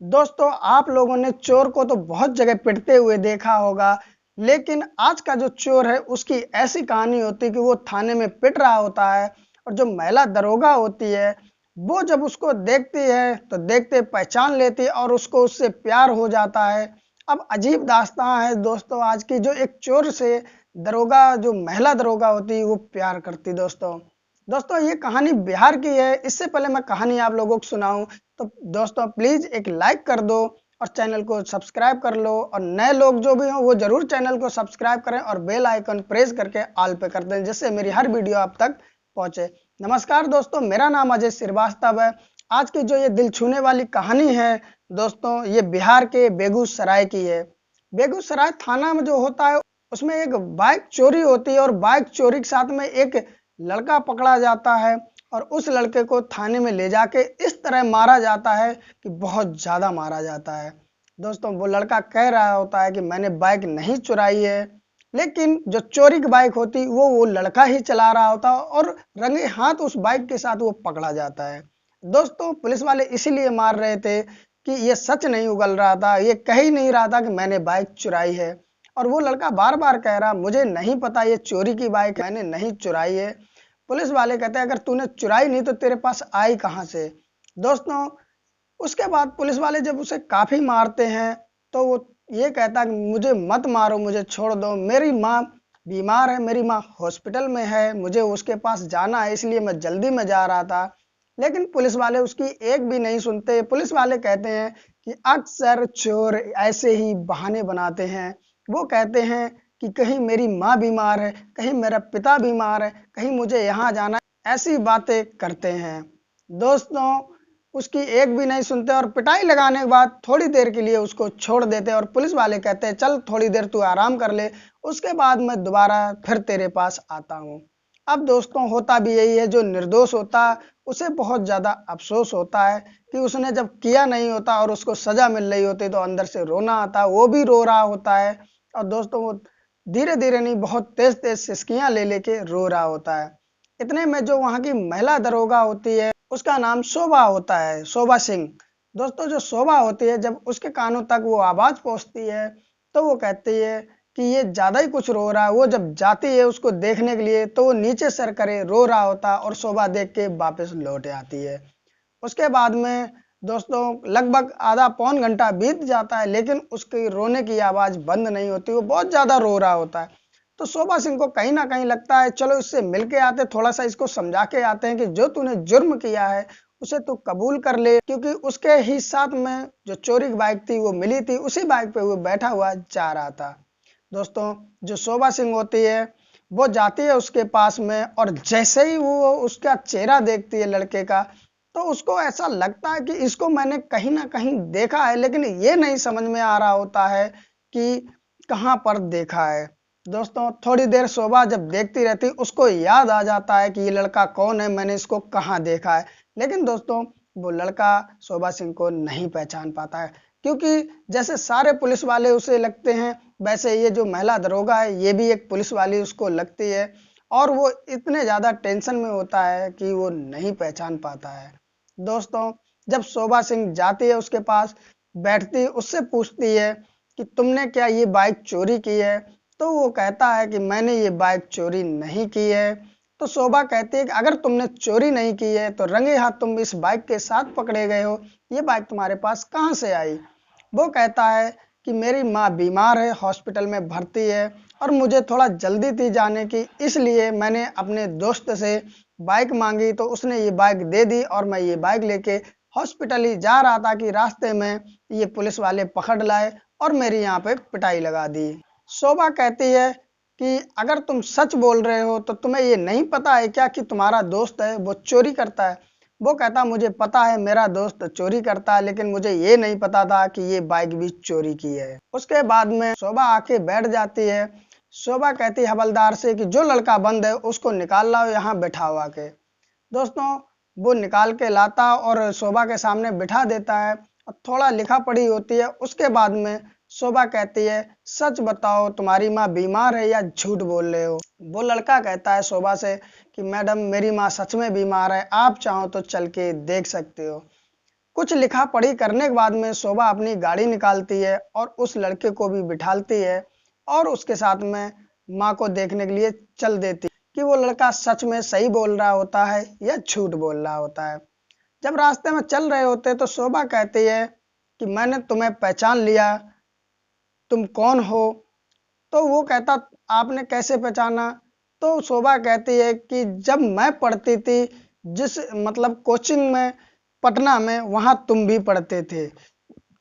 दोस्तों, आप लोगों ने चोर को तो बहुत जगह पिटते हुए देखा होगा, लेकिन आज का जो चोर है उसकी ऐसी कहानी होती है कि वो थाने में पिट रहा होता है और जो महिला दरोगा होती है, वो जब उसको देखती है तो देखते पहचान लेती है और उसको उससे प्यार हो जाता है। अब अजीब दास्तां है दोस्तों आज की, जो एक चोर से दरोगा, जो महिला दरोगा होती है, वो प्यार करती। दोस्तों दोस्तों ये कहानी बिहार की है। इससे पहले मैं कहानी आप लोगों को सुनाऊं तो दोस्तों प्लीज एक लाइक कर दो और चैनल को सब्सक्राइब कर लो, और नए लोग जो भी हों वो जरूर चैनल को सब्सक्राइब करें और बेल आइकन प्रेस करके ऑल पे कर दें, जिससे मेरी हर वीडियो आप तक पहुंचे। नमस्कार दोस्तों, मेरा नाम अजय श्रीवास्तव है। आज की जो ये दिल छूने वाली कहानी है दोस्तों, ये बिहार के बेगूसराय की है। बेगूसराय थाना में जो होता है उसमें एक बाइक चोरी होती है और बाइक चोरी के साथ में एक लड़का पकड़ा जाता है और उस लड़के को थाने में ले जाके इस तरह मारा जाता है कि बहुत ज्यादा मारा जाता है। दोस्तों वो लड़का कह रहा होता है कि मैंने बाइक नहीं चुराई है, लेकिन जो चोरी की बाइक होती वो लड़का ही चला रहा होता और रंगे हाथ उस बाइक के साथ वो पकड़ा जाता है। दोस्तों पुलिस वाले इसीलिए मार रहे थे कि ये सच नहीं उगल रहा था, ये कह ही नहीं रहा था कि मैंने बाइक चुराई है। और वो लड़का बार बार कह रहा मुझे नहीं पता ये चोरी की बाइक मैंने नहीं चुराई है। पुलिस वाले कहते हैं अगर तूने चुराई नहीं तो तेरे पास आई कहां से। दोस्तों उसके बाद पुलिस वाले जब उसे काफी मारते हैं तो वो ये कहता है कि मुझे मत मारो, मुझे छोड़ दो, मेरी माँ बीमार है, मेरी माँ हॉस्पिटल में है, मुझे उसके पास जाना है, इसलिए मैं जल्दी में जा रहा था। लेकिन पुलिस वाले उसकी एक भी नहीं सुनते। पुलिस वाले कहते हैं कि अक्सर चोर ऐसे ही बहाने बनाते हैं। वो कहते हैं कि कहीं मेरी माँ बीमार है, कहीं मेरा पिता बीमार है, कहीं मुझे यहाँ जाना है, ऐसी बातें करते हैं। दोस्तों उसकी एक भी नहीं सुनते और पिटाई लगाने के बाद थोड़ी देर के लिए उसको छोड़ देते और पुलिस वाले कहते हैं चल थोड़ी देर तू आराम कर ले, उसके बाद मैं दोबारा फिर तेरे पास आता हूँ। अब दोस्तों होता भी यही है, जो निर्दोष होता उसे बहुत ज्यादा अफसोस होता है कि उसने जब किया नहीं होता और उसको सजा मिल रही होती तो अंदर से रोना आता, वो भी रो रहा होता है। और दोस्तों वो धीरे धीरे नहीं, बहुत तेज तेज सिसकियां ले लेके रो रहा होता है। इतने में जो वहां की महिला दरोगा होती है उसका नाम शोभा होता है, शोभा सिंह। दोस्तों जो शोभा होती है जब उसके कानों तक वो आवाज पहुंचती है तो वो कहती है कि ये ज्यादा ही कुछ रो रहा है। वो जब जाती है उसको देखने के लिए तो वो नीचे सर करे रो रहा होता और शोभा देख के वापस लौट आती है। उसके बाद में दोस्तों लगभग आधा पौन घंटा बीत जाता है, लेकिन उसकी रोने की आवाज बंद नहीं होती, वो बहुत ज्यादा रो रहा होता है। तो शोभा सिंह को कहीं ना कहीं लगता है चलो इससे मिल के आते, थोड़ा सा इसको समझा के आते हैं कि जो तूने जुर्म किया है उसे तू कबूल कर ले, क्योंकि उसके ही साथ में जो चोरी की बाइक थी वो मिली थी, उसी बाइक पे वो बैठा हुआ जा रहा था। दोस्तों जो शोभा सिंह होती है वो जाती है उसके पास में और जैसे ही वो उसका चेहरा देखती है लड़के का तो उसको ऐसा लगता है कि इसको मैंने कहीं ना कहीं देखा है, लेकिन ये नहीं समझ में आ रहा होता है कि कहाँ पर देखा है। दोस्तों थोड़ी देर शोभा जब देखती रहती उसको याद आ जाता है कि ये लड़का कौन है, मैंने इसको कहाँ देखा है। लेकिन दोस्तों वो लड़का शोभा सिंह को नहीं पहचान पाता है, क्योंकि जैसे सारे पुलिस वाले उसे लगते हैं वैसे ये जो महिला दरोगा है ये भी एक पुलिस वाली उसको लगती है, और वो इतने ज्यादा टेंशन में होता है कि वो नहीं पहचान पाता है। दोस्तों जब शोभा सिंह जाती है उसके पास, बैठती उससे पूछती है कि तुमने क्या ये बाइक चोरी की है, तो वो कहता है कि मैंने ये बाइक चोरी नहीं की है। तो शोभा कहती है कि अगर तुमने चोरी नहीं की है तो रंगे हाथ तुम इस बाइक के साथ पकड़े गए हो, ये बाइक तुम्हारे पास कहाँ से आई। वो कहता है कि मेरी माँ बीमार है, हॉस्पिटल में भर्ती है और मुझे थोड़ा जल्दी थी जाने की, इसलिए मैंने अपने दोस्त से बाइक मांगी तो उसने ये बाइक दे दी और मैं ये बाइक लेके हॉस्पिटल ही जा रहा था कि रास्ते में ये पुलिस वाले पकड़ लाए और मेरी यहाँ पे पिटाई लगा दी। शोभा कहती है कि अगर तुम सच बोल रहे हो तो तुम्हें ये नहीं पता है क्या कि तुम्हारा दोस्त है वो चोरी करता है। वो कहता मुझे पता है मेरा दोस्त चोरी करता है, लेकिन मुझे ये नहीं पता था कि ये बाइक भी चोरी की है। उसके बाद में शोभा आके बैठ जाती है। शोभा कहती है हवलदार से कि जो लड़का बंद है उसको निकाल लाओ यहाँ बैठा हुआ के। दोस्तों वो निकाल के लाता और शोभा के सामने बिठा देता है और थोड़ा लिखा पढ़ी होती है। उसके बाद में शोभा कहती है सच बताओ तुम्हारी माँ बीमार है या झूठ बोल रहे हो। वो लड़का कहता है शोभा से कि मैडम मेरी माँ सच में बीमार है, आप चाहो तो चल के देख सकते हो। कुछ लिखा पढ़ी करने के बाद में शोभा अपनी गाड़ी निकालती है और उस लड़के को भी बिठालती है और उसके साथ में माँ को देखने के लिए चल देती कि वो लड़का सच में सही बोल रहा होता है या झूठ बोल रहा होता है। जब रास्ते में चल रहे होते तो शोभा कहती है कि मैंने तुम्हें पहचान लिया, तुम कौन हो? तो वो कहता आपने कैसे पहचाना? तो शोभा कहती है कि जब मैं पढ़ती थी जिस मतलब कोचिंग में पटना में, वहां तुम भी पढ़ते थे।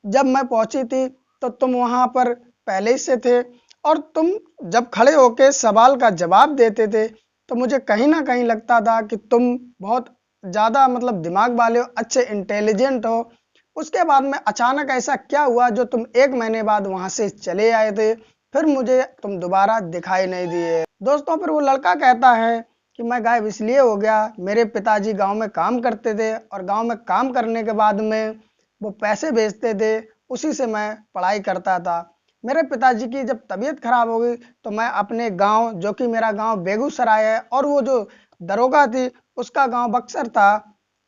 जब मैं पहुंची थी तो तुम वहां पर पहले ही से थे और तुम जब खड़े होके सवाल का जवाब देते थे तो मुझे कहीं ना कहीं लगता था कि तुम बहुत ज्यादा मतलब दिमाग वाले हो, अच्छे इंटेलिजेंट हो। उसके बाद में अचानक ऐसा क्या हुआ जो तुम 1 महीने बाद वहां से चले आए थे, फिर मुझे तुम दोबारा दिखाई नहीं दिए। दोस्तों फिर वो लड़का कहता है कि मैं गायब इसलिए हो गया, मेरे पिताजी गांव में काम करते थे और गांव में काम करने के बाद में वो पैसे भेजते थे, उसी से मैं पढ़ाई करता था। मेरे पिताजी की जब तबीयत खराब हो गई तो मैं अपने गांव, जो कि मेरा गांव बेगूसराय है और वो जो दरोगा थी उसका गांव बक्सर था,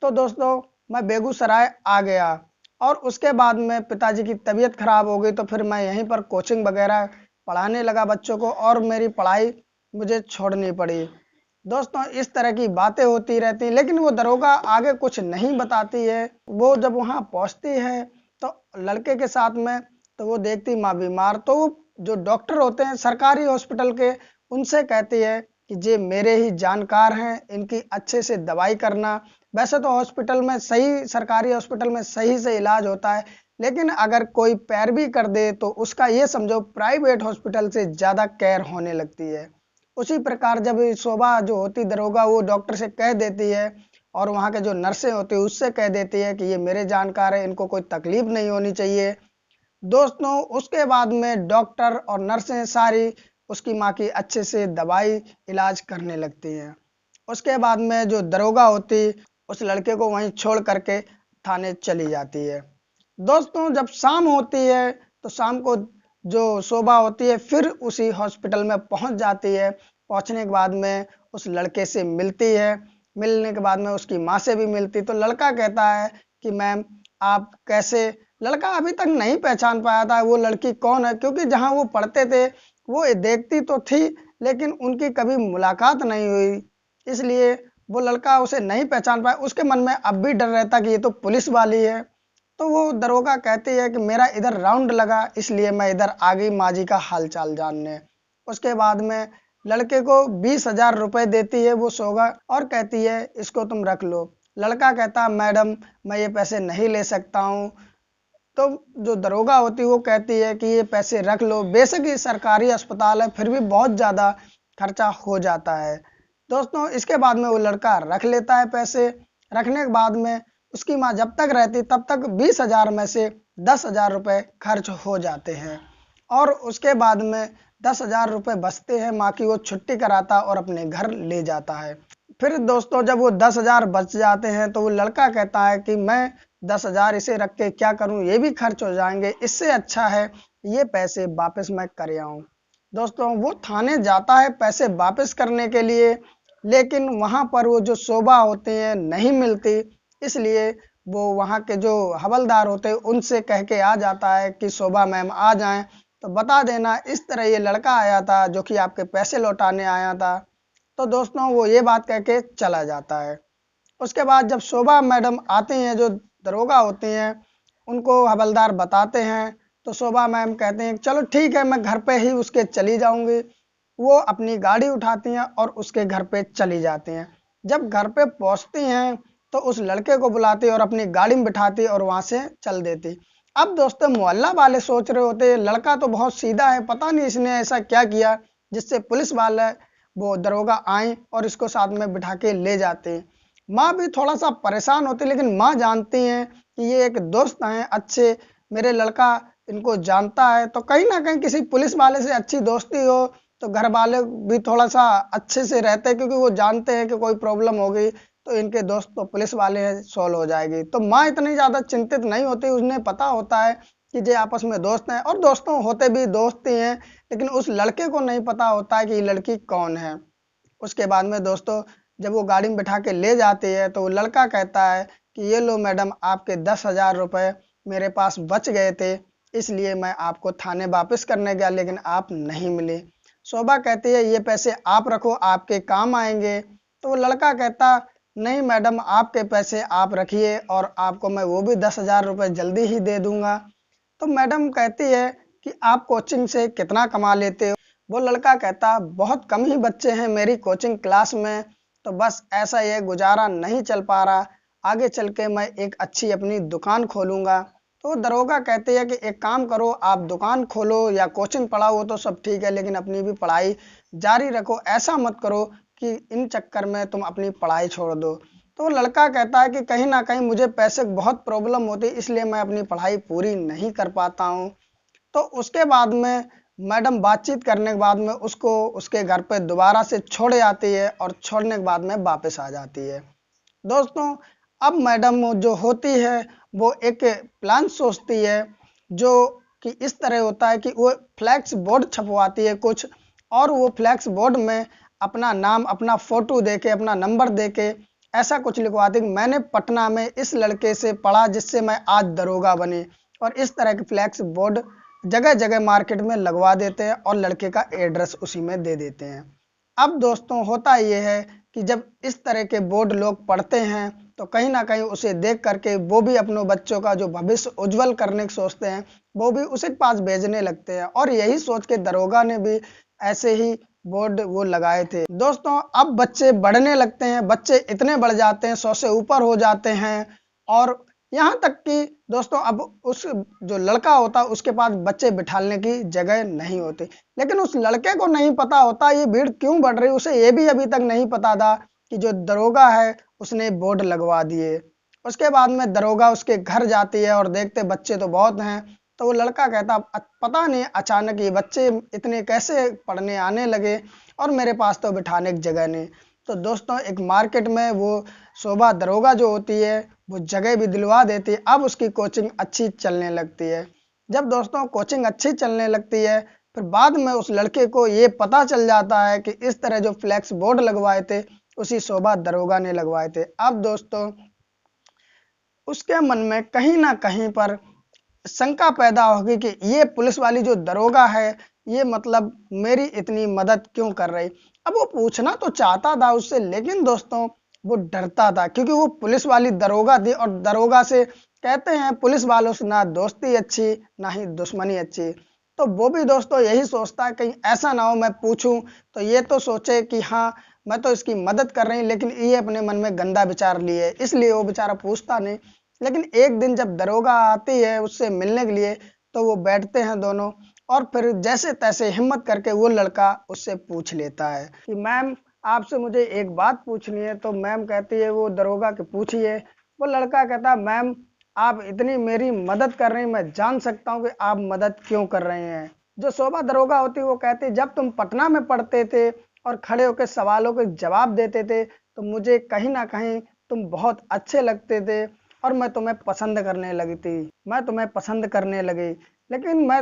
तो दोस्तों मैं बेगूसराय आ गया और उसके बाद में पिताजी की तबीयत खराब हो गई तो फिर मैं यहीं पर कोचिंग वगैरह पढ़ाने लगा बच्चों को और मेरी पढ़ाई मुझे छोड़नी पड़ी। दोस्तों इस तरह की बातें होती रहती, लेकिन वो दरोगा आगे कुछ नहीं बताती है। वो जब वहां पहुंचती है तो लड़के के साथ में, तो वो देखती माँ बीमार, तो वो जो डॉक्टर होते हैं सरकारी हॉस्पिटल के, उनसे कहती है कि ये मेरे ही जानकार हैं, इनकी अच्छे से दवाई करना। वैसे तो हॉस्पिटल में सही, सरकारी हॉस्पिटल में सही से इलाज होता है, लेकिन अगर कोई पैरवी कर दे तो उसका ये समझो प्राइवेट हॉस्पिटल से ज्यादा केयर होने लगती है। उसी प्रकार जब शोभा जो होती दरोगा वो डॉक्टर से कह देती है और वहाँ के जो नर्सें होती है उससे कह देती है कि ये मेरे जानकार है, इनको कोई तकलीफ नहीं होनी चाहिए। दोस्तों उसके बाद में डॉक्टर और नर्सें सारी उसकी माँ की अच्छे से दवाई इलाज करने लगती हैं। उसके बाद में जो दरोगा होती उस लड़के को वहीं छोड़ करके थाने चली जाती है। दोस्तों जब शाम होती है तो शाम को जो शोभा होती है फिर उसी हॉस्पिटल में पहुंच जाती है। पहुंचने के बाद में उस लड़के से मिलती है, मिलने के बाद में उसकी माँ से भी मिलती, तो लड़का कहता है कि मैम आप कैसे? लड़का अभी तक नहीं पहचान पाया था वो लड़की कौन है, क्योंकि जहां वो पढ़ते थे वो देखती तो थी लेकिन उनकी कभी मुलाकात नहीं हुई, इसलिए वो लड़का उसे नहीं पहचान पाया। उसके मन में अब भी डर रहता कि ये तो पुलिस वाली है। तो वो दरोगा कहती है कि मेरा इधर राउंड लगा इसलिए मैं इधर आ गई माँ जी का हालचाल जानने। उसके बाद में लड़के को 20,000 रुपए देती है वो सोगा और कहती है इसको तुम रख लो। लड़का कहता मैडम मैं ये पैसे नहीं ले सकता हूँ। तो जो दरोगा होती है वो कहती है कि ये पैसे रख लो, बेशक ये सरकारी अस्पताल है फिर भी बहुत ज़्यादा खर्चा हो जाता है। दोस्तों इसके बाद में वो लड़का रख लेता है पैसे। रखने के बाद में उसकी माँ जब तक रहती तब तक 20,000 में से 10,000 रुपये खर्च हो जाते हैं और उसके बाद में 10,000 रुपये बचते हैं। माँ की वो छुट्टी कराता और अपने घर ले जाता है। फिर दोस्तों जब वो 10,000 बच जाते हैं तो वो लड़का कहता है कि मैं 10,000 इसे रख के क्या करूं, ये भी खर्च हो जाएंगे, इससे अच्छा है ये पैसे वापस मैं कर आऊं। दोस्तों वो थाने जाता है पैसे वापस करने के लिए, लेकिन वहां पर वो जो शोभा होती है नहीं मिलती, इसलिए वो वहां के जो हवलदार होते हैं उनसे कह के आ जाता है कि शोभा मैम आ जाएं तो बता देना इस तरह ये लड़का आया था जो कि आपके पैसे लौटाने आया था। तो दोस्तों वो ये बात कह के चला जाता है। उसके बाद जब शोभा मैडम आती हैं, जो दरोगा होती हैं, उनको हवलदार बताते हैं तो शोभा मैम कहते हैं चलो ठीक है मैं घर पे ही उसके चली जाऊंगी। वो अपनी गाड़ी उठाती हैं और उसके घर पे चली जाती हैं। जब घर पे पहुंचती हैं तो उस लड़के को बुलाती और अपनी गाड़ी में बिठाती और वहां से चल देती। अब दोस्तों मोहल्ला वाले सोच रहे होते लड़का तो बहुत सीधा है, पता नहीं इसने ऐसा क्या किया जिससे पुलिस वाले वो दरोगा आए और इसको साथ में बिठा के ले जाते हैं। माँ भी थोड़ा सा परेशान होती, लेकिन माँ जानती हैं कि ये एक दोस्त हैं अच्छे, मेरे लड़का इनको जानता है, तो कहीं ना कहीं किसी पुलिस वाले से अच्छी दोस्ती हो तो घर वाले भी थोड़ा सा अच्छे से रहते हैं, क्योंकि वो जानते हैं कि कोई प्रॉब्लम हो गई तो इनके दोस्त तो पुलिस वाले हैं, सॉल्व हो जाएगी। तो माँ इतनी ज्यादा चिंतित नहीं होती, उन्हें पता होता है कि ये आपस में दोस्त हैं और दोस्तों होते भी दोस्त ही हैं, लेकिन उस लड़के को नहीं पता होता है कि ये लड़की कौन है। उसके बाद में दोस्तों जब वो गाड़ी में बिठा के ले जाती है तो वो लड़का कहता है कि ये लो मैडम, आपके 10,000 रुपये मेरे पास बच गए थे, इसलिए मैं आपको थाने वापस करने गया लेकिन आप नहीं मिले। शोभा कहती है ये पैसे आप रखो, आपके काम आएंगे। तो वो लड़का कहता नहीं मैडम, आपके पैसे आप रखिए और आपको मैं वो भी 10,000 रुपये जल्दी ही दे दूंगा। तो मैडम कहती है कि आप कोचिंग से कितना कमा लेते हो? वो लड़का कहता बहुत कम ही बच्चे हैं मेरी कोचिंग क्लास में, तो बस ऐसा ये गुजारा नहीं चल पा रहा, आगे चल के मैं एक अच्छी अपनी दुकान खोलूंगा। तो दरोगा कहते हैं कि एक काम करो, आप दुकान खोलो या कोचिंग पढ़ाओ वो तो सब ठीक है, लेकिन अपनी भी पढ़ाई जारी रखो, ऐसा मत करो कि इन चक्कर में तुम अपनी पढ़ाई छोड़ दो। तो वो लड़का कहता है कि कहीं ना कहीं मुझे पैसे की बहुत प्रॉब्लम होती है, इसलिए मैं अपनी पढ़ाई पूरी नहीं कर पाता हूँ। तो उसके बाद में मैडम बातचीत करने के बाद में उसको उसके घर पे दोबारा से छोड़ आती है और छोड़ने के बाद में वापस आ जाती है। दोस्तों, अब मैडम जो होती है वो एक प्लान सोचती है जो कि इस तरह होता है कि वो फ्लैक्स बोर्ड छपवाती है कुछ, और वो फ्लैक्स बोर्ड में अपना नाम, अपना फोटो देके, अपना नंबर देके ऐसा कुछ लिखवाती कि मैंने पटना में इस लड़के से पढ़ा जिससे मैं आज दरोगा बनी, और इस तरह के फ्लैक्स बोर्ड जगह जगह मार्केट में लगवा देते हैं और लड़के का एड्रेस उसी में दे देते हैं। अब दोस्तों होता यह है कि जब इस तरह के बोर्ड लोग पढ़ते हैं तो कहीं ना कहीं उसे देख करके वो भी अपनों बच्चों का जो भविष्य उज्जवल करने की सोचते हैं वो भी उसी के पास भेजने लगते हैं, और यही सोच के दरोगा ने भी ऐसे ही बोर्ड वो लगाए थे। दोस्तों, अब बच्चे बढ़ने लगते हैं, बच्चे इतने बढ़ जाते हैं, 100 से ऊपर हो जाते हैं, और यहाँ तक कि दोस्तों अब उस जो लड़का होता है उसके पास बच्चे बिठाने की जगह नहीं होती। लेकिन उस लड़के को नहीं पता होता ये भीड़ क्यों बढ़ रही, उसे ये भी अभी तक नहीं पता था कि जो दरोगा है उसने बोर्ड लगवा दिए। उसके बाद में दरोगा उसके घर जाती है और देखते बच्चे तो बहुत हैं। तो वो लड़का कहता पता नहीं अचानक ये बच्चे इतने कैसे पढ़ने आने लगे और मेरे पास तो बिठाने की जगह नहीं। तो दोस्तों एक मार्केट में वो शोभा दरोगा जो होती है वो जगह भी दिलवा देती है। अब उसकी कोचिंग अच्छी चलने लगती है। जब दोस्तों कोचिंग अच्छी चलने लगती है फिर बाद में उस लड़के को ये पता चल जाता है कि इस तरह जो फ्लैक्स बोर्ड लगवाए थे उसी शोभा दरोगा ने लगवाए थे। अब दोस्तों उसके मन में कहीं ना कहीं पर शंका पैदा होगी कि ये पुलिस वाली जो दरोगा है ये मतलब मेरी इतनी मदद क्यों कर रही। अब वो पूछना तो चाहता था उससे, लेकिन दोस्तों वो डरता था क्योंकि वो पुलिस वाली दरोगा थी, और दरोगा से कहते हैं पुलिस वालों से ना दोस्ती अच्छी ना ही दुश्मनी अच्छी। तो वो भी दोस्तों यही सोचता है कहीं ऐसा ना हो मैं पूछूं तो ये तो सोचे कि हाँ मैं तो इसकी मदद कर रही, लेकिन ये अपने मन में गंदा विचार लिए, इसलिए वो बेचारा पूछता नहीं। लेकिन एक दिन जब दरोगा आती है उससे मिलने के लिए तो वो बैठते हैं दोनों, और फिर जैसे तैसे हिम्मत करके वो लड़का उससे पूछ लेता है कि मैम आपसे मुझे एक बात पूछनी है। तो मैम कहती है वो दरोगा के पूछिए। वो लड़का कहता मैम आप इतनी मेरी मदद कर रही हैं, मैं जान सकता हूँ कि आप मदद क्यों कर रहे हैं। जो शोभा दरोगा होती है वो कहती है जब तुम पटना में पढ़ते थे और खड़े होकर सवालों के जवाब देते थे तो मुझे कहीं ना कहीं तुम बहुत अच्छे लगते थे और मैं तुम्हें पसंद करने लगी थी, मैं तुम्हें पसंद करने लगी। लेकिन मैं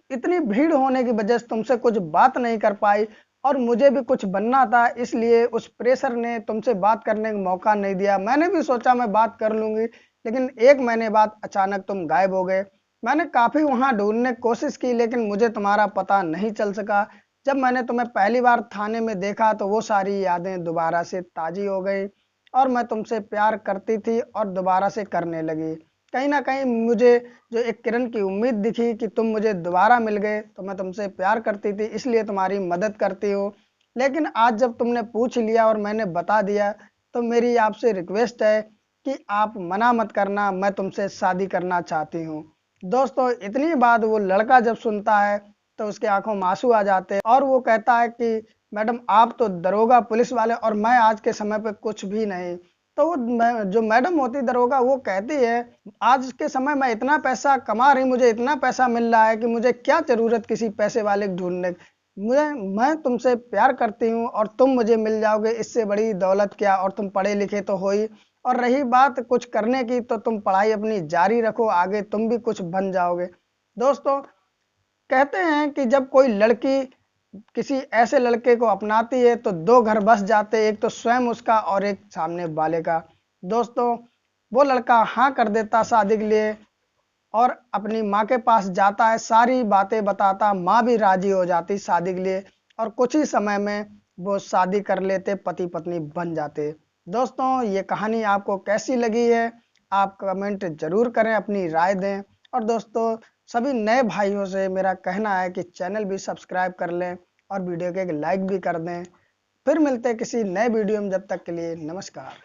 इतनी भीड़ होने की वजह से तुमसे कुछ बात नहीं कर पाई, और मुझे भी कुछ बनना था इसलिए उस प्रेशर ने तुमसे बात करने का मौका नहीं दिया। मैंने भी सोचा मैं बात कर लूंगी, लेकिन एक महीने बाद अचानक तुम गायब हो गए। मैंने काफ़ी वहां ढूंढने की कोशिश की लेकिन मुझे तुम्हारा पता नहीं चल सका। जब मैंने तुम्हें पहली बार थाने में देखा तो वो सारी यादें दोबारा से ताज़ी हो गई और मैं तुमसे प्यार करती थी और दोबारा से करने लगी। कहीं ना कहीं मुझे जो एक किरण की उम्मीद दिखी कि तुम मुझे दोबारा मिल गए तो मैं तुमसे प्यार करती थी इसलिए तुम्हारी मदद करती हूँ। लेकिन आज जब तुमने पूछ लिया और मैंने बता दिया तो मेरी आपसे रिक्वेस्ट है कि आप मना मत करना, मैं तुमसे शादी करना चाहती हूँ। दोस्तों इतनी बात वो लड़का जब सुनता है तो उसके आंखों में आंसू आ जाते हैं और वो कहता है कि मैडम आप तो दरोगा पुलिस वाले और मैं आज के समय पे कुछ भी नहीं। तो वो जो मैडम होती दरोगा वो कहती है आज के समय में इतना पैसा कमा रही, मुझे इतना पैसा मिल रहा है कि मुझे क्या जरूरत किसी पैसे वाले को ढूंढने की। मुझे मैं तुमसे प्यार करती हूँ और तुम मुझे मिल जाओगे, इससे बड़ी दौलत क्या, और तुम पढ़े लिखे तो हो ही, और रही बात कुछ करने की तो तुम पढ़ाई अपनी जारी रखो, आगे तुम भी कुछ बन जाओगे। दोस्तों कहते हैं कि जब कोई लड़की किसी ऐसे लड़के को अपनाती है तो दो घर बस जाते, एक तो स्वयं उसका और एक सामने वाले का। दोस्तों वो लड़का हाँ कर देता शादी के लिए और अपनी माँ के पास जाता है, सारी बातें बताता, माँ भी राजी हो जाती शादी के लिए और कुछ ही समय में वो शादी कर लेते, पति पत्नी बन जाते। दोस्तों, ये कहानी आपको कैसी लगी है आप कमेंट जरूर करें, अपनी राय दें। और दोस्तों, सभी नए भाइयों से मेरा कहना है कि चैनल भी सब्सक्राइब कर लें और वीडियो के एक लाइक भी कर दें। फिर मिलते हैं किसी नए वीडियो में, जब तक के लिए नमस्कार।